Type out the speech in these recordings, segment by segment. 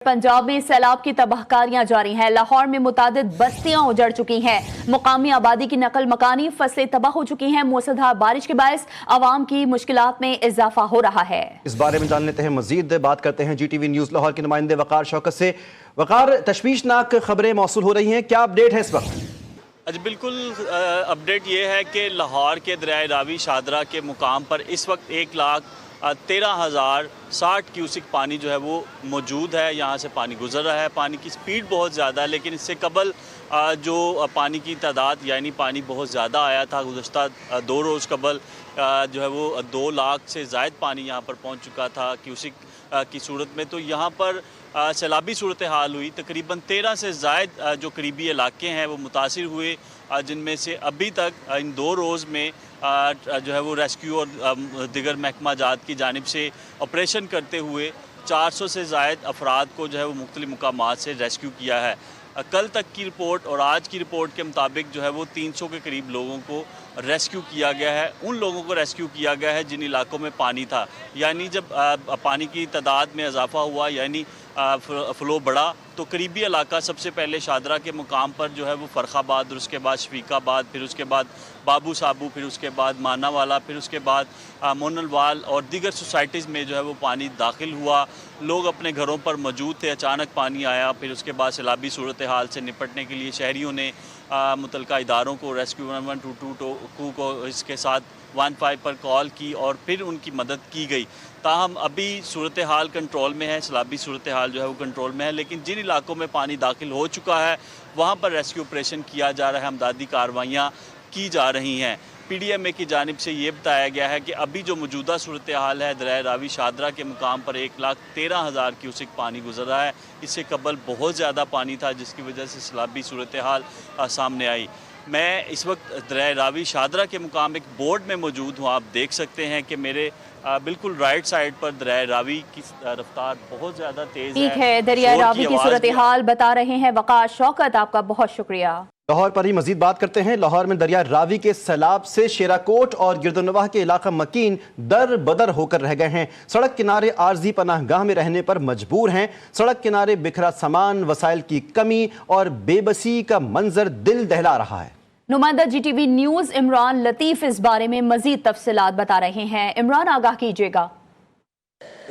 पंजाब में सैलाब की तबाहकारियां जारी हैं। लाहौर में मुतादिद बस्तियां उजड़ चुकी हैं। मुकामी आबादी की नकल मकानी फसलें तबाह हो चुकी हैं। मूसलाधार बारिश के बायस आवाम की मुश्किलात में इजाफा हो रहा है। इस बारे में जान लेते हैं मजीद, बात करते हैं GTV न्यूज़ लाहौर के नुमाइंदे वकार शौकत से। वकार, तशवीशनाक खबरें मौसूल हो रही हैं, क्या अपडेट है इस वक्त? जी बिल्कुल, अपडेट ये है कि लाहौर के दरियाए रावी शादरा के मुकाम पर इस वक्त 1,13,060 क्यूसिक पानी जो है वो मौजूद है। यहाँ से पानी गुजर रहा है। पानी की स्पीड बहुत ज़्यादा है, लेकिन इससे कबल जो पानी की तादाद यानी पानी बहुत ज़्यादा आया था गुज़श्ता 2 रोज़ कबल जो है वो 2 लाख से ज़ायद पानी यहाँ पर पहुँच चुका था क्यूसिक की सूरत में। तो यहाँ पर सैलाबी सूरत हाल हुई। तकरीबन 13 से ज़ायद जो करीबी इलाके हैं वो मुतासिर हुए, जिनमें से अभी तक इन 2 रोज़ में जो है वो रेस्क्यू और दिगर महकमा जात की जानिब से ऑपरेशन करते हुए 400 से ज़ायद अफराद को जो है वो मुख्तलिफ मुकामात से रेस्क्यू किया है। कल तक की रिपोर्ट और आज की रिपोर्ट के मुताबिक जो है वो 300 के करीब लोगों को रेस्क्यू किया गया है। उन लोगों को रेस्क्यू किया गया है जिन इलाकों में पानी था, यानी जब पानी की तादाद में इजाफा हुआ यानी फ़्लो बढ़ा तो करीबी इलाका सबसे पहले शादरा के मुकाम पर जो है वो फ़रखाबाद, और उसके बाद शफीकाबाद, फिर उसके बाद बाबू साबू, फिर उसके बाद मानावाला, फिर उसके बाद मोनलवाल और दीगर सोसाइटीज़ में जो है वो पानी दाखिल हुआ। लोग अपने घरों पर मौजूद थे, अचानक पानी आया। फिर उसके बाद सैलाबी सूरत हाल से निपटने के लिए शहरियों ने मुतलका इदारों को रेस्क्यू 1122 को इसके साथ 15 पर कॉल की और फिर उनकी मदद की गई। ताहम अभी सूरत हाल कंट्रोल में है, सैलाबी सूरत हाल जो है वो कंट्रोल में है, लेकिन जिन इलाकों में पानी दाखिल हो चुका है वहाँ पर रेस्क्यू ऑपरेशन किया जा रहा है, हमदादी कार्रवाइयाँ की जा रही हैं। PDMA की जानिब से ये बताया गया है कि अभी जो मौजूदा सूरत हाल है, दरियाए रावी शादरा के मुकाम पर 1,13,000 क्यूसिक पानी गुजर रहा है। इससे कबल बहुत ज़्यादा पानी था, जिसकी वजह से सैलाबी सूरत हाल सामने आई। मैं इस वक्त दरियाए रावी शादरा के मुकाम एक बोर्ड में मौजूद हूँ। आप देख सकते हैं कि मेरे बिल्कुल राइट साइड पर दरियाए रावी की रफ्तार बहुत ज़्यादा तेज़ है। ठीक है, दरियाए रावी की सूरत हाल बता रहे हैं वकार शौकत, आपका बहुत शुक्रिया। लाहौर पर ही मजीद बात करते हैं। लाहौर में दरिया रावी के सैलाब से शेराकोट और गिरदोनवाह के इलाका मकीन दर बदर होकर रह गए हैं। सड़क किनारे आर्जी पनाहगाह में रहने पर मजबूर हैं। सड़क किनारे बिखरा सामान, वसाइल की कमी और बेबसी का मंजर दिल दहला रहा है। नुमाइंदा GTV न्यूज़ इमरान लतीफ़ इस बारे में मजीद तफसीलात बता रहे हैं। इमरान, आगाह कीजिएगा।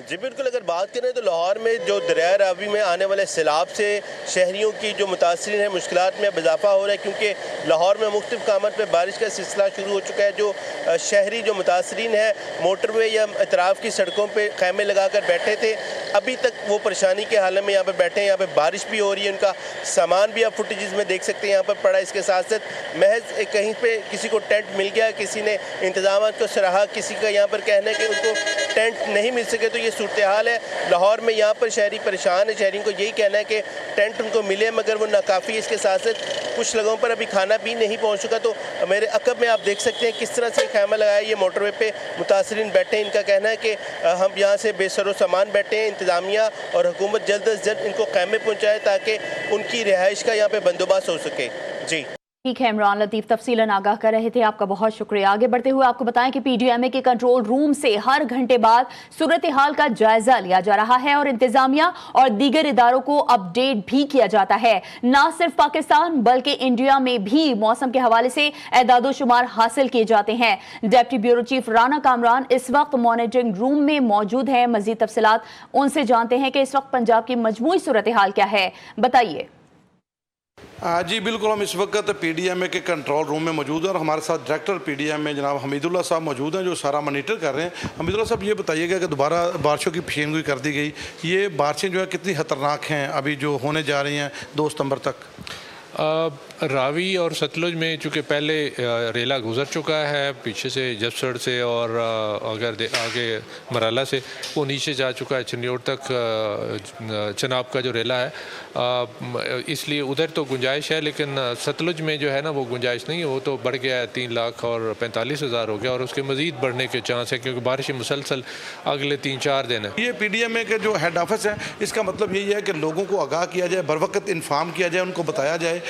जी बिल्कुल, अगर बात करें तो लाहौर में जो दरिया रावी में आने वाले सैलाब से शहरियों की जो मुतासिरीन है मुश्किलात में अब इजाफा हो रहा है, क्योंकि लाहौर में मुख्तलिफ कामत पर बारिश का सिलसिला शुरू हो चुका है। जो शहरी जो मुतासिरीन है मोटरवे या इतराफ़ की सड़कों पर खैमे लगा कर बैठे थे, अभी तक वो परेशानी के हालत में यहाँ पर बैठे हैं। यहाँ पर बारिश भी हो रही है, उनका सामान भी आप फुटेजेस में देख सकते हैं यहाँ पर पड़ा। इसके साथ साथ महज कहीं पर किसी को टेंट मिल गया, किसी ने इंतजाम को सराहा, किसी का यहाँ पर कहना है कि उनको टेंट नहीं मिल सके। तो ये सूरत हाल है लाहौर में। यहाँ पर शहरी परेशान है। शहरियों को यही कहना है कि टेंट उनको मिले, मगर वो नाकाफ़ी। इसके साथ साथ कुछ लोगों पर अभी खाना भी नहीं पहुँच चुका। तो मेरे अकब में आप देख सकते हैं किस तरह से खैमा लगाया, ये मोटरवे पे मुतासरीन बैठे हैं। इनका कहना है कि हम यहाँ से बेसरो सामान बैठे हैं। इंतज़ामिया और हुकूमत जल्द अज जल्द इनको खैमे पहुँचाए ताकि उनकी रिहाइश का यहाँ पर बंदोबस्त हो सके। जी ठीक है, इमरान लतीफ़ तफसीलन आगाह कर रहे थे, आपका बहुत शुक्रिया। आगे बढ़ते हुए आपको बताएं कि PDMA के कंट्रोल रूम से हर घंटे बाद सूरत हाल का जायजा लिया जा रहा है और इंतजामिया और दीगर इदारों को अपडेट भी किया जाता है। न सिर्फ पाकिस्तान बल्कि इंडिया में भी मौसम के हवाले से एदादो शुमार हासिल किए जाते हैं। Deputy bureau chief Rana Kamran इस वक्त मॉनिटरिंग रूम में मौजूद हैं। मजीद तफसीलात उनसे जानते हैं कि इस वक्त पंजाब की मजमूई सूरत हाल क्या है, बताइए। जी बिल्कुल, हम इस वक्त PDMA के कंट्रोल रूम में मौजूद हैं और हमारे साथ डायरेक्टर PDMA जनाब हमीदुल्लाह साहब मौजूद हैं जो सारा मॉनिटर कर रहे हैं। हमीदुल्लाह साहब, ये बताइएगा कि दोबारा बारिशों की पेशेनगोई कर दी गई, ये बारिशें जो है कितनी ख़तरनाक हैं अभी जो होने जा रही हैं 2 सितंबर तक? रावी और सतलुज में चूँकि पहले रेला गुज़र चुका है पीछे से जबसड़ से, और अगर आगे मराला से वो नीचे जा चुका है चनियोट तक, चनाब का जो रेला है, इसलिए उधर तो गुंजाइश है, लेकिन सतलुज में जो है ना वो गुंजाइश नहीं है। वो तो बढ़ गया है, 3,45,000 हो गया और उसके मज़ीद बढ़ने के चांस है क्योंकि बारिश मुसलसल अगले 3-4 दिन है। ये PDMA के जो हेड ऑफिस है, इसका मतलब यही है कि लोगों को आगाह किया जाए, बर वक्त इन्फॉर्म किया जाए, उनको बताया जाए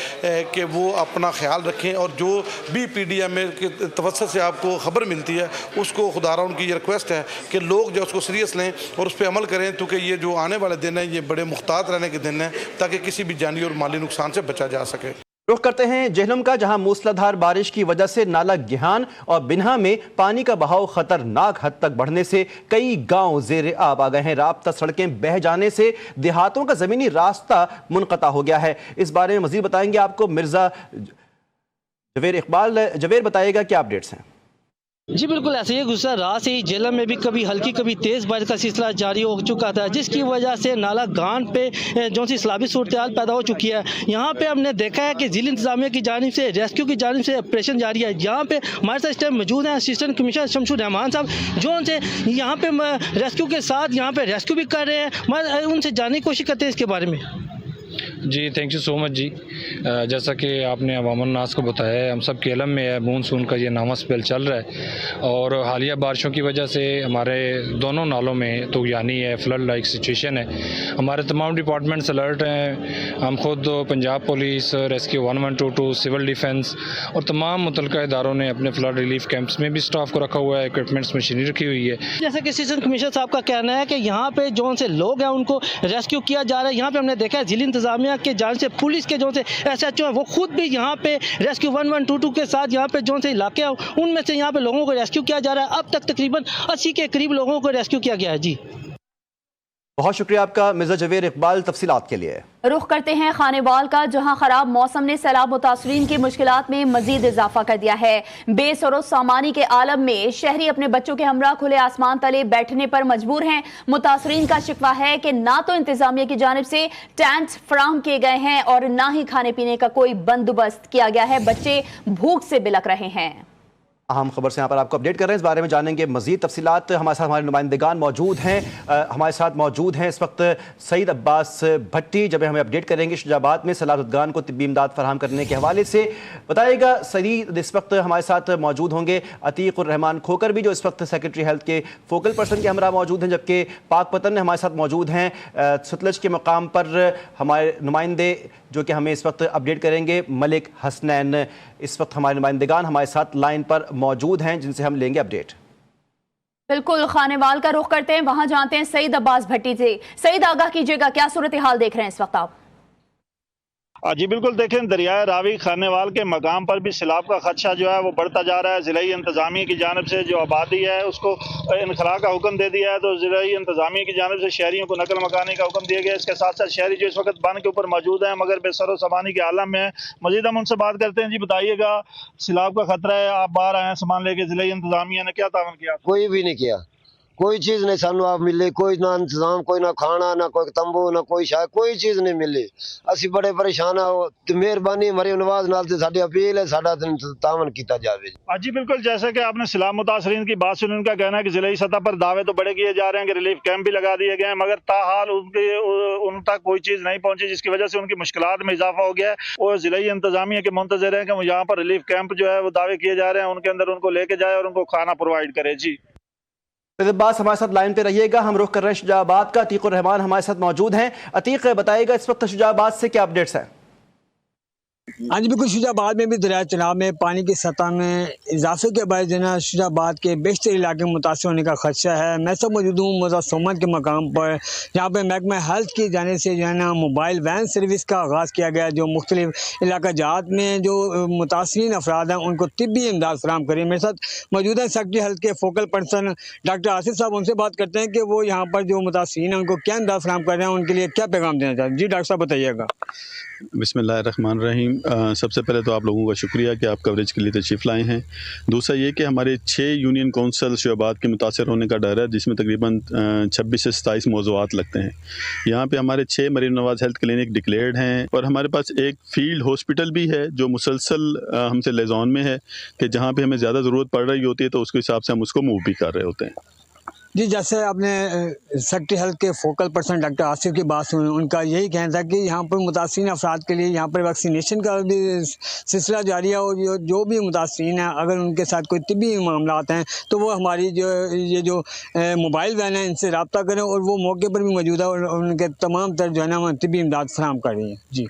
کہ وہ اپنا خیال رکھیں اور جو بھی PDMA کے توسط سے آپ کو خبر ملتی ہے اس کو خدا را ان کی یہ ریکویسٹ ہے کہ لوگ جو اس کو سیریس لیں اور اس پہ عمل کریں، کیونکہ یہ جو آنے والے دن ہیں یہ بڑے محتاط رہنے کے دن ہیں تاکہ کسی بھی جانی اور مالی نقصان سے بچا جا سکے۔ رخ کرتے ہیں جہلم کا، جہاں موسلادھار بارش کی وجہ سے نالہ گیہان اور بنہا میں پانی کا بہاؤ خطرناک حد تک بڑھنے سے کئی گاؤں زیر آب آ گئے ہیں۔ رابطہ سڑکیں بہہ جانے سے دیہاتوں کا زمینی راستہ منقطع ہو گیا ہے۔ اس بارے میں مزید بتائیں گے آپ کو مرزا جویر اقبال۔ جویر بتائیے گا کیا اپڈیٹس ہیں؟ جی بالکل ایسے ہی گزشتہ رات سے ہی جہلم میں بھی کبھی ہلکی کبھی تیز بارش کا سلسلہ جاری ہو چکا تھا، جس کی وجہ سے نالہ گان پہ جو سی سیلابی صورتحال پیدا ہو چکی ہے۔ یہاں پہ ہم نے دیکھا ہے کہ ضلع انتظامیہ کی جانب سے ریسکیو کی جانب سے آپریشن جاری ہے۔ یہاں پہ ہمارے ساتھ اس ٹائم موجود ہیں اسسٹنٹ کمشنر شمشور رحمان صاحب، جو ان سے یہاں پہ ریسکیو کے ساتھ یہاں پہ ریسکیو بھی کر رہے ہیں، ان سے جاننے کی کوشش کرتے ہیں اس کے بارے میں۔ جی تھینک یو سو مچ جی۔ جیسا کہ آپ نے عوام الناس کو بتایا ہے، ہم سب کے علم میں ہے مونسون کا یہ نامہ اسپیل چل رہا ہے اور حالیہ بارشوں کی وجہ سے ہمارے دونوں نالوں میں طغیانی ہے، فلڈ لائک سچویشن ہے۔ ہمارے تمام ڈپارٹمنٹس الرٹ ہیں، ہم خود Punjab police, rescue 1122، civil defence اور تمام متعلقہ اداروں نے اپنے فلڈ ریلیف کیمپس میں بھی سٹاف کو رکھا ہوا ہے، اکوپمنٹس مشینری رکھی ہوئی ہے۔ جیسا کہ اسسٹنٹ کمشنر صاحب کا کہنا ہے کہ یہاں پہ جو سے لوگ ہیں ان کو ریسکیو کیا جا رہا ہے۔ یہاں پہ ہم نے دیکھا ہے ضلع انتظامیہ کے جانب سے پولیس کے جو سے SHO ہیں وہ خود بھی یہاں پہ ریسکیو 1122 کے ساتھ یہاں پہ جو سے علاقے ہیں ان میں سے یہاں پہ لوگوں کو ریسکیو کیا جا رہا ہے۔ اب تک تقریباً 80 کے قریب لوگوں کو ریسکیو کیا گیا ہے۔ جی بہت شکریہ آپ کا مرزا جویر اقبال تفصیلات کے لیے۔ رخ کرتے ہیں خانیوال کا، جہاں خراب موسم نے سیلاب متاثرین کی مشکلات میں مزید اضافہ کر دیا ہے۔ بے سر و سامانی کے عالم میں شہری اپنے بچوں کے ہمراہ کھلے آسمان تلے بیٹھنے پر مجبور ہیں۔ متاثرین کا شکوہ ہے کہ نہ تو انتظامیہ کی جانب سے ٹینٹ فراہم کیے گئے ہیں اور نہ ہی کھانے پینے کا کوئی بندوبست کیا گیا ہے۔ بچے بھوک سے بلک رہے ہیں۔ اہم خبر سے یہاں پر آپ کو اپڈیٹ کر رہے ہیں، اس بارے میں جانیں گے مزید تفصیلات۔ ہمارے ساتھ ہمارے نمائندگان موجود ہیں، اس وقت سعید عباس بھٹی جب ہمیں اپڈیٹ کریں گے شجاع آباد میں سیلاب زدگان کو طبی امداد فراہم کرنے کے حوالے سے۔ بتائیے گا سعید، اس وقت ہمارے ساتھ موجود ہوں گے عتیق الرحمان کھوکر بھی، جو اس وقت سیکرٹری ہیلتھ کے فوکل پرسن کے ہمراہ موجود ہیں، جبکہ پاک پتن ہمارے ساتھ موجود ہیں ستلج کے مقام پر ہمارے نمائندے جو کہ ہمیں اس وقت اپڈیٹ کریں گے ملک حسنین۔ اس وقت ہمارے نمائندگان ہمارے ساتھ لائن پر موجود ہیں جن سے ہم لیں گے اپڈیٹ۔ بالکل، خانیوال کا رخ کرتے ہیں، وہاں جانتے ہیں سعید عباس بھٹی سے۔ سعید، آگاہ کیجیے گا، کیا صورتحال دیکھ رہے ہیں اس وقت آپ؟ جی بالکل، دیکھیں دریائے راوی خانیوال کے مقام پر بھی سیلاب کا خدشہ جو ہے وہ بڑھتا جا رہا ہے۔ ضلعی انتظامیہ کی جانب سے جو آبادی ہے اس کو انخلاء کا حکم دے دیا ہے، تو ضلعی انتظامیہ کی جانب سے شہریوں کو نقل مکانی کا حکم دیا گیا ہے۔ اس کے ساتھ ساتھ شہری جو اس وقت بند کے اوپر موجود ہیں مگر بے سر و سامانی کے عالم میں ہیں۔ مزید ہم ان سے بات کرتے ہیں۔ جی بتائیے گا، سیلاب کا خطرہ ہے، آپ باہر آئے ہیں سامان لے کے، ضلعی انتظامیہ نے کیا تعاون کیا؟ کوئی بھی نہیں کیا، کوئی چیز نہیں سانو آپ ملے، کوئی نہ انتظام، کوئی نہ کھانا، نہ کوئی تمبو، نہ کوئی شاید کوئی چیز نہیں ملی۔ اسی بڑے پریشان ہیں، مہربانی ہماری نواز نال سے ساری اپیل ہے، ساڈا تعاون کیتا جاوے۔ جی بالکل، جیسے کہ آپ نے سیلاب متاثرین کی بات سنی، ان کا کہنا ہے کہ ضلعی سطح پر دعوے تو بڑے کیے جا رہے ہیں کہ ریلیف کیمپ بھی لگا دیے گئے ہیں، مگر تاحال ان تک کوئی چیز نہیں پہنچی، جس کی وجہ سے ان کی مشکلات میں اضافہ ہو گیا ہے۔ وہ ضلعی انتظامیہ کے منتظر ہیں کہ یہاں پر ریلیف کیمپ جو ہے وہ دعوے کیے جا رہے ہیں ان کے اندر ان کو لے کے جائے اور ان کو کھانا پرووائڈ کرے۔ جی عباس ہمارے ساتھ لائن پہ رہیے گا، ہم رخ کر رہے ہیں شجاع آباد کا۔ عتیق الرحمان ہمارے ساتھ موجود ہیں۔ عتیق، بتائیے گا اس وقت شجاع آباد سے کیا اپڈیٹس ہیں؟ ہاں جی بالکل، شجاع آباد میں بھی دریائے چناب میں پانی کی سطح میں اضافے کے باعث شجاع آباد کے بیشتر علاقے متاثر ہونے کا خدشہ ہے۔ میں سب موجود ہوں مرزا سومن کے مقام پر، جہاں پہ محکمہ ہیلتھ کی جانب سے جو ہے نا موبائل وین سروس کا آغاز کیا گیا، جو مختلف علاقہ جات میں جو متاثرین افراد ہیں ان کو طبی امداد فراہم کریں۔ میرے ساتھ موجود ہیں سیکرٹری ہیلتھ کے فوکل پرسن ڈاکٹر آصف صاحب، ان سے بات کرتے ہیں کہ وہ یہاں پر جو متاثرین ہیں ان کو کیا امداد فراہم کر رہے ہیں، ان کے لیے کیا پیغام دینا چاہتے ہیں۔ جی ڈاکٹر صاحب بتائیے گا۔ بسم اللہ الرحمن الرحیم۔ سب سے پہلے تو آپ لوگوں کا شکریہ کہ آپ کوریج کے لیے تشریف لائے ہیں۔ دوسرا یہ کہ ہمارے 6 یونین کونسل شجاع آباد کے متاثر ہونے کا ڈر ہے، جس میں تقریباً 26 سے 27 موضوعات لگتے ہیں۔ یہاں پہ ہمارے 6 Maryam Nawaz health clinic declared ہیں، اور ہمارے پاس ایک فیلڈ ہاسپٹل بھی ہے جو مسلسل ہم سے لیزون میں ہے کہ جہاں پہ ہمیں زیادہ ضرورت پڑ رہی ہوتی ہے تو اس کے حساب سے ہم اس کو موو بھی کر رہے ہوتے ہیں۔ جی جیسے آپ نے سیکرٹری ہیلتھ کے فوکل پرسن ڈاکٹر آصف کی بات سنی، ان کا یہی کہنا تھا کہ یہاں پر متاثرین افراد کے لیے یہاں پر ویکسینیشن کا بھی سلسلہ جاری ہے، اور جو بھی متاثرین ہیں اگر ان کے ساتھ کوئی طبی معاملات ہیں تو وہ ہماری یہ جو موبائل وین ہیں ان سے رابطہ کریں، اور وہ موقع پر بھی موجود ہے اور ان کے تمام تر جو ہے نا طبی امداد فراہم کر رہی ہیں۔ جی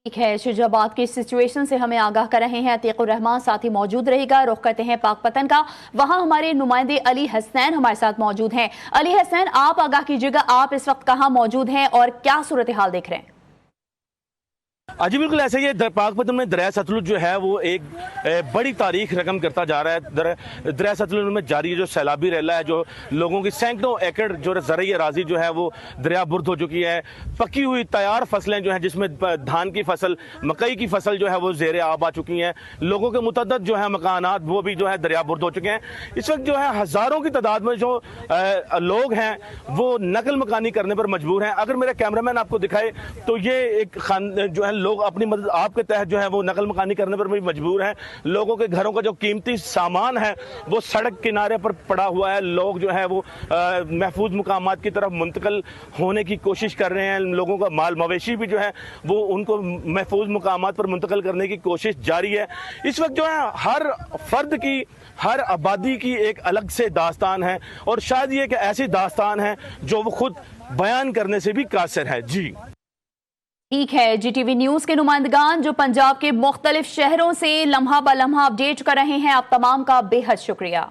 ठीक है, शुजाबाद की सिचुएशन से हमें आगाह कर रहे हैं अतीक उर रहमान, साथी मौजूद रहेगा। रुख करते हैं पाकपतन का, वहां हमारे नुमाइंदे अली हसनैन हमारे साथ मौजूद हैं। अली हसनैन, आप आगाह कीजिएगा, आप इस वक्त कहां मौजूद हैं और क्या सूरत हाल देख रहे हैं? जी बिल्कुल ऐसे ही पाकपतन में दरिया सतलुज जो है वो एक बड़ी तारीख रकम करता जा रहा है। दरिया सतलुज में जारी जो सैलाबी रेला है, जो लोगों की सैकड़ों एकड़ जो ज़रई अराजी जो है वो दरिया बुर्द हो चुकी है। पकी हुई तैयार फसलें जो हैं, जिसमें धान की फसल, मकई की फसल जो है वो ज़ेरे आब आ चुकी हैं। लोगों के मुतअद्दद जो है मकानात वो भी जो है दरिया बुर्द हो चुके हैं। इस वक्त जो है हज़ारों की तादाद में जो लोग हैं वो नकल मकानी करने पर मजबूर हैं। अगर मेरा कैमरामैन आपको दिखाए तो ये एक जो है लोग अपनी मदद आपके तहत जो है वो नकल मकानी करने पर भी मजबूर हैं। लोगों के घरों का जो कीमती सामान है वो सड़क किनारे पर पड़ा हुआ है। लोग जो है वो महफूज मुकामात की तरफ मुंतकिल होने की कोशिश कर रहे हैं। लोगों का माल मवेशी भी जो है वो उनको महफूज मुकामात पर मुंतकिल करने की कोशिश जारी है। इस वक्त जो है हर फर्द की, हर आबादी की एक अलग से दास्तान है, और शायद ये एक ऐसी दास्तान है जो वो खुद बयान करने से भी कासिर है। जी ठीक है, GTV न्यूज़ के नुमाइंदगान जो पंजाब के मुख्तलिफ शहरों से लम्हा ब लम्हा अपडेट कर रहे हैं, आप तमाम का बेहद शुक्रिया।